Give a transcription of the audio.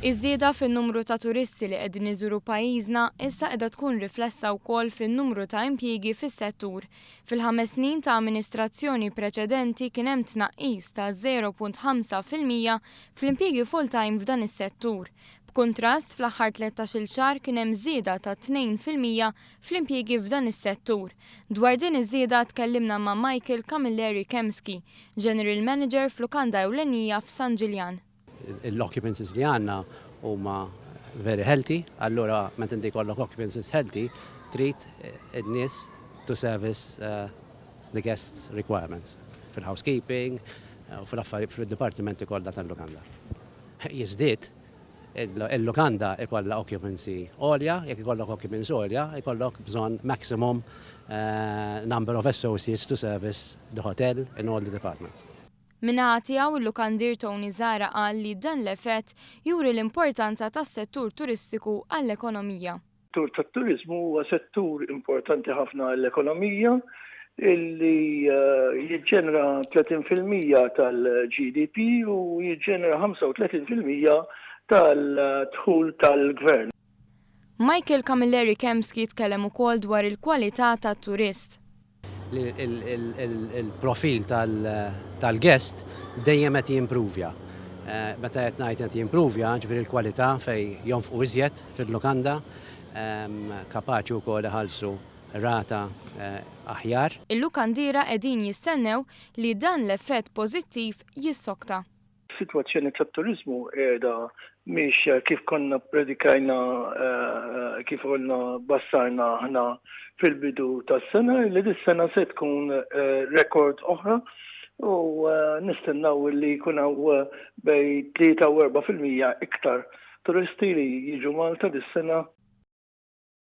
Iż-żieda fin-numru ta' turisti li qegħdin iżuru pajjiżna issa qiegħda tkun riflessa wkoll fin-numru ta' impjiegi fis-settur. Fil-5 snin ta' amministrazzjoni preċedenti kien hemm tnaqqis ta' 0.5% fl-impjiegi full-time f'dan is-settur. B'kuntrast fl-aħħar 13-il xahar kien hemm żieda ta' 2% fl-impjiegi f'dan is-settur. Dwar din iż-żieda tkellimna ma' Michael Camilleri Kemski, General Manager fl-Lukanda Ewlenija f'San Ġiljan. L-occupancies li għanna huma very healthy, allura meta inti jkollok occupancies healthy, trid in-nies to service the guests' requirements fil-housekeeping u fil-affarijiet fil-dipartimenti kollha tal-lukanda. Jiżdied il-lukanda ikollha occupancy għolja, jekk ikollok occupancy għolja, ikollok bżonn maximum number of associates to service the hotel in all the departments. Min-naħa tiegħu il-lukandier Tony Zara qal li dan l-effett juri l-importanza tas-settur turistiku għall-ekonomija. Settur tat-turiżmu huwa settur importanti ħafna għall-ekonomija illi jiġġenera 30% tal-GDP u jiġġenera 35% tal-dħul tal-gvern. Michael Camilleri Kemski tkellem ukoll dwar il-kwalità tat-turist. Il-profil tal-guest dejjem qed jimprovja. Meta qed ngħid qed jimprovja, ġifieri l-kwalità fejn jonfqu iżjed fil-lukanda, kapaċi wkoll iħallsu rata aħjar. Il-lukandiera qegħdin jistennew li dan l-effett pożittiv jissokta. Is-sitwazzjoni tat-turiżmu qiegħda mhix kif konna predikajna kif konna bassarna aħna fil-bidu tas-sena li dis-sena se tkun rekord oħra u nistennaw li jkun hawn bej 3 u 4% iktar turisti li jiġu Malta dis-sena.